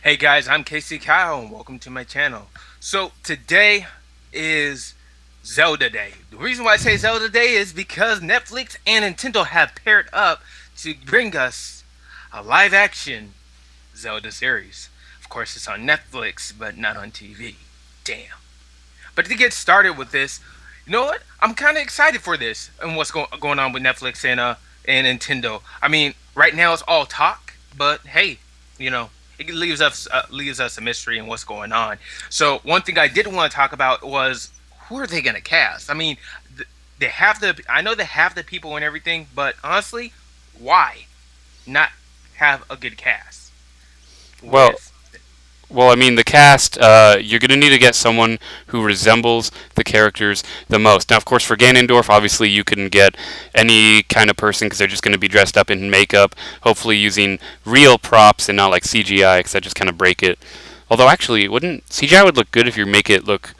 Hey guys, I'm Casey Kyle and welcome to my channel. So today is Zelda Day. The reason why I say Zelda Day is because Netflix and Nintendo have paired up to bring us a live action Zelda series. Of course, it's on Netflix, but not on TV. Damn. But to get started with this, you know what? I'm kind of excited for this and what's going on with Netflix and Nintendo. I mean, right now it's all talk, but hey, you know, it leaves us a mystery in what's going on. So one thing I did want to talk about was who are they going to cast? I mean, they have I know they have the people and everything, but honestly, why not have a good cast Well, with? I mean, the cast, you're going to need to get someone who resembles the characters the most. Now, of course, for Ganondorf, obviously, you can get any kind of person because they're just going to be dressed up in makeup, hopefully using real props and not like CGI because that just kind of break it. Although, actually, wouldn't CGI would look good if you make it look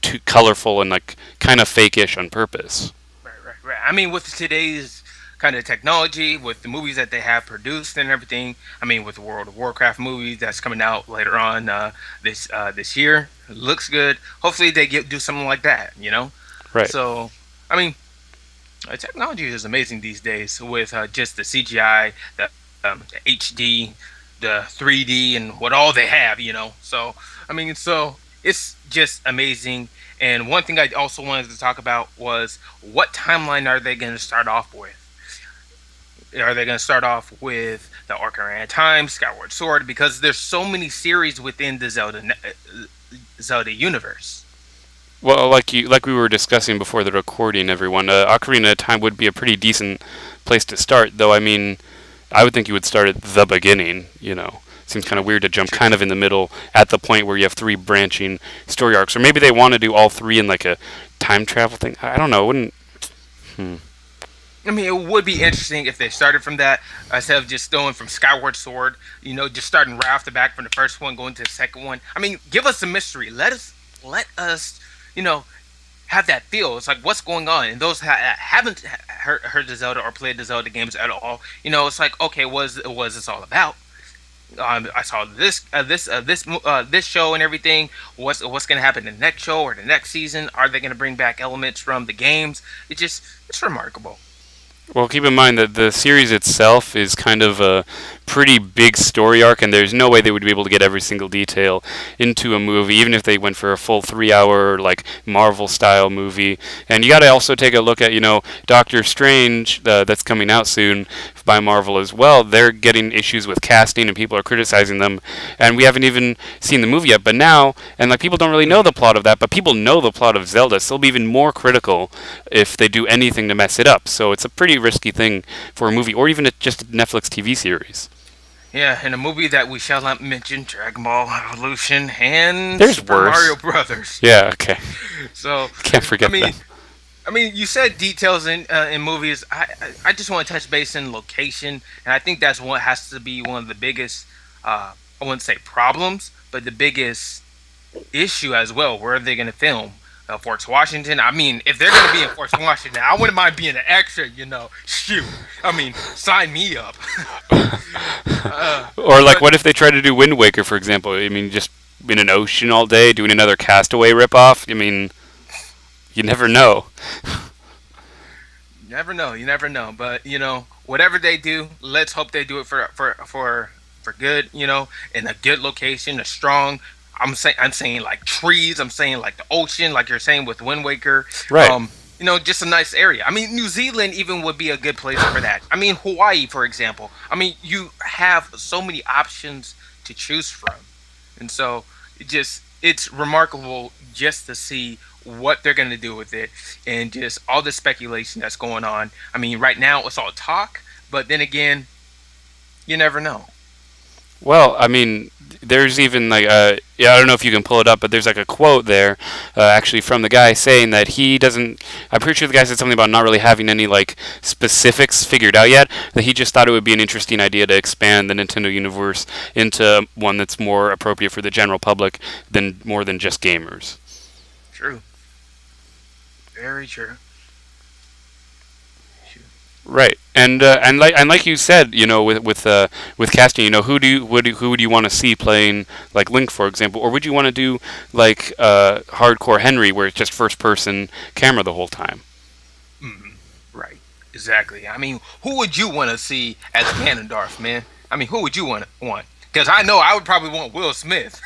too colorful and like kind of fake-ish on purpose. Right. I mean, with today's kind of technology, with the movies that they have produced and everything. I mean, with the World of Warcraft movie that's coming out later on this year, it looks good. Hopefully, they do something like that. Right. So, I mean, technology is amazing these days with just the CGI, the HD, the 3D, and what all they have. So I mean, so it's just amazing. And one thing I also wanted to talk about was what timeline are they going to start off with? Are they going to start off with the Ocarina of Time, Skyward Sword? Because there's so many series within the Zelda universe. Well, like we were discussing before the recording, everyone, Ocarina of Time would be a pretty decent place to start. Though, I mean, I would think you would start at the beginning. Seems kind True, of weird to jump true. kind of in the middle at the point where you have three branching story arcs, or maybe they want to do all three in like a time travel thing. I don't know. It wouldn't. Hmm. I mean, it would be interesting if they started from that instead of just going from Skyward Sword. Just starting right off the back from the first one, going to the second one. I mean, give us a mystery. Let us, you know, have that feel. It's like what's going on. And those haven't heard the Zelda or played the Zelda games at all, it's like okay, was this all about? I saw this show and everything. What's going to happen in the next show or the next season? Are they going to bring back elements from the games? It's remarkable. Well, keep in mind that the series itself is kind of a pretty big story arc, and there's no way they would be able to get every single detail into a movie, even if they went for a full 3 hour, like, Marvel style movie. And you gotta also take a look at, Doctor Strange, that's coming out soon by Marvel as well. They're getting issues with casting, and people are criticizing them, and we haven't even seen the movie yet. But now, and like people don't really know the plot of that, but people know the plot of Zelda, so they'll be even more critical if they do anything to mess it up. So it's a pretty risky thing for a movie, or even just a Netflix TV series. Yeah, in a movie that we shall not mention, Dragon Ball Evolution and There's Super Mario worse. Brothers. Yeah, okay. So, Can't I forget mean, them. you said details in movies. I just want to touch base in location, and I think that's what has to be one of the biggest. I wouldn't say problems, but the biggest issue as well. Where are they going to film? Fort Washington. I mean, if they're going to be in Fort Washington, I wouldn't mind being an extra. Shoot. I mean, sign me up. Or like, But what if they try to do Wind Waker, for example? I mean, just in an ocean all day doing another Castaway ripoff. I mean, you never know. you never know. You never know. But whatever they do, let's hope they do it for good. In a good location, a strong. I'm saying like trees. I'm saying like the ocean, like you're saying with Wind Waker. Right. Just a nice area. I mean, New Zealand even would be a good place for that. I mean, Hawaii, for example. I mean, you have so many options to choose from, and so it's remarkable just to see what they're going to do with it and just all the speculation that's going on. I mean, right now it's all talk, but then again, you never know. Well, I mean, there's even like yeah, I don't know if you can pull it up, but there's like a quote there, actually from the guy saying that he doesn't. I'm pretty sure the guy said something about not really having any like specifics figured out yet. That he just thought it would be an interesting idea to expand the Nintendo universe into one that's more appropriate for the general public than more than just gamers. True, very true. Shoot. Right, and like you said, with casting, who would you want to see playing like Link, for example, or would you want to do like hardcore Henry, where it's just first person camera the whole time? Mm, right. Exactly. I mean, who would you want to see as Ganondorf, man? I mean, who would you want? Because I know I would probably want Will Smith.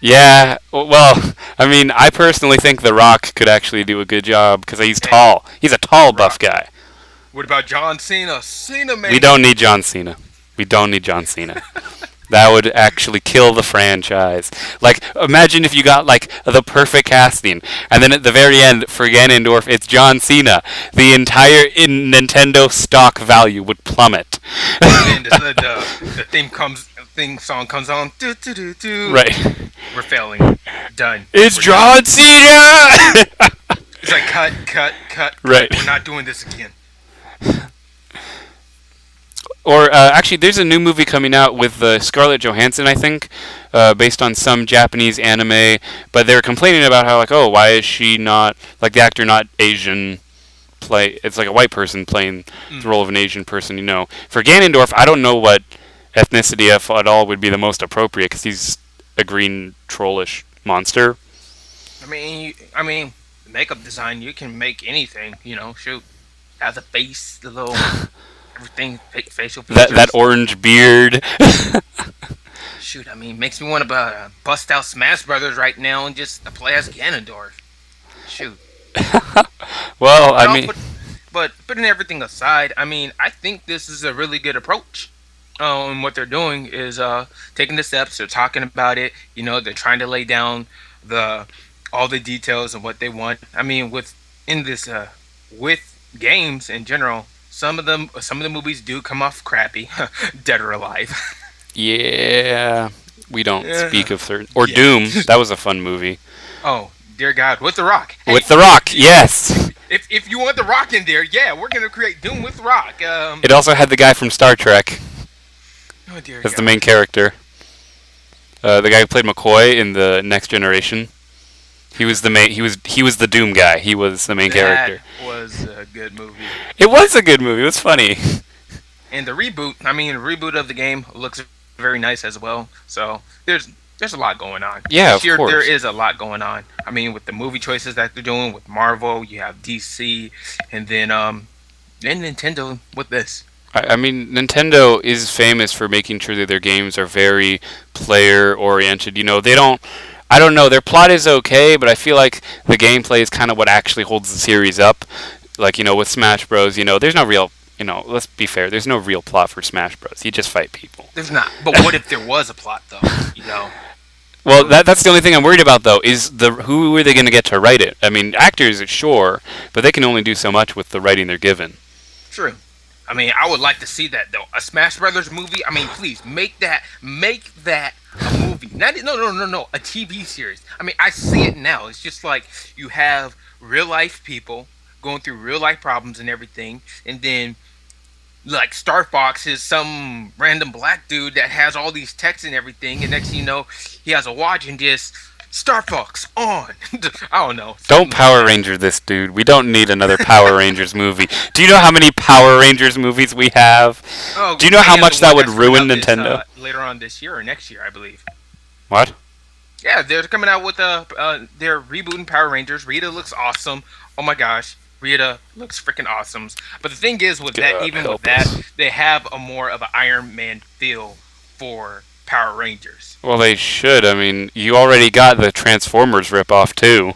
Yeah, well, I mean, I personally think The Rock could actually do a good job because he's Hey, tall. He's a tall, buff Rock. guy. What about John Cena? Cena, We man. don't need John Cena. We don't need John Cena. That would actually kill the franchise. Like, imagine if you got like the perfect casting, and then at the very end, for Ganondorf, it's John Cena. The entire Nintendo stock value would plummet. And then the theme song comes on. Do do do do. Right. We're failing. Done. It's We're done. John Cena. It's like cut, cut, cut, cut. Right. We're not doing this again. Or actually, there's a new movie coming out with Scarlet Johansson, I think, based on some Japanese anime. But they're complaining about how, like, oh, why is she not like the actor not Asian? It's like a white person playing the Mm. role of an Asian person. For Ganondorf, I don't know what ethnicity, if at all, would be the most appropriate because he's a green trollish monster. I mean, makeup design. You can make anything. Shoot, have the face, the little everything, facial That features. orange beard. Shoot, I mean, makes me want to bust out Smash Brothers right now and just play as Ganondorf. Shoot. Well, But I I'll mean, but putting everything aside, I mean, I think this is a really good approach. And what they're doing is taking the steps. They're talking about it. They're trying to lay down the all the details and what they want. I mean, with games in general, some of the movies do come off crappy, dead or alive. yeah, we don't Yeah. speak of certain or Yeah. Doom. That was a fun movie Oh dear God, with The Rock. with Hey, The Rock. Yes, if you want The Rock in there, yeah, we're gonna create Doom with Rock. it also had the guy from Star Trek Oh dear as the God. main character. The guy who played McCoy in the Next Generation. He was the main. He was the Doom guy. He was the main That character. was a good movie. It was a good movie. It was funny. And the reboot of the game looks very nice as well. So there's a lot going on. Yeah, This of year there course. is a lot going on. I mean, with the movie choices that they're doing with Marvel, you have DC, and then Nintendo with this. I mean, Nintendo is famous for making sure that their games are very player oriented. They don't. I don't know. Their plot is okay, but I feel like the gameplay is kind of what actually holds the series up. Like with Smash Bros. There's no real. Let's be fair. There's no real plot for Smash Bros. You just fight people. There's not. But what if there was a plot though? You know. Well, that's the only thing I'm worried about, though, is who are they going to get to write it? I mean, actors, sure, but they can only do so much with the writing they're given. True. I mean, I would like to see that though. A Smash Brothers movie. I mean, please make that a movie. Not no no no no a TV series. I mean, I see it now. It's just like you have real life people going through real life problems and everything, and then like Star Fox is some random black dude that has all these texts and everything, and next thing you know, he has a watch and just Star Fox on. I don't know. Don't Something like Power that. Ranger this, dude. We don't need another Power Rangers movie. Do you know how many Power Rangers movies we have? Oh, Do you know how and the much that one would that's coming ruin out Nintendo? later on this year or next year, I believe. What? Yeah, they're coming out with they're rebooting Power Rangers. Rita looks awesome. Oh my gosh, Rita looks freaking awesome. But the thing is, with that, God even with help us. that, they have a more of an Iron Man feel for Power Rangers. Well, they should. I mean, you already got the Transformers ripoff, too.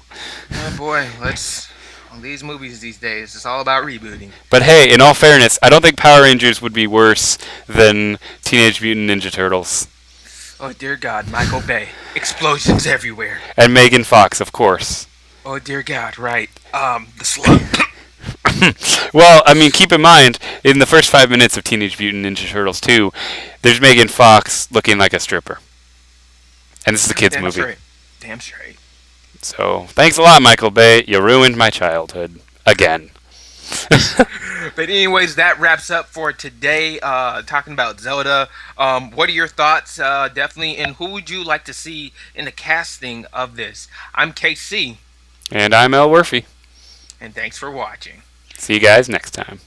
Oh boy, let's. On these movies these days, it's all about rebooting. But hey, in all fairness, I don't think Power Rangers would be worse than Teenage Mutant Ninja Turtles. Oh dear God, Michael Bay, explosions everywhere. And Megan Fox, of course. Oh dear God, right? The slug. Well, I mean, keep in mind, in the first 5 minutes of Teenage Mutant Ninja Turtles 2, there's Megan Fox looking like a stripper. And this is a kid's Damn movie. straight. Damn straight. So, thanks a lot, Michael Bay. You ruined my childhood. Again. But anyways, that wraps up for today. Talking about Zelda. What are your thoughts? Definitely, and who would you like to see in the casting of this? I'm KC, And I'm Elwirfy. and thanks for watching. See you guys next time.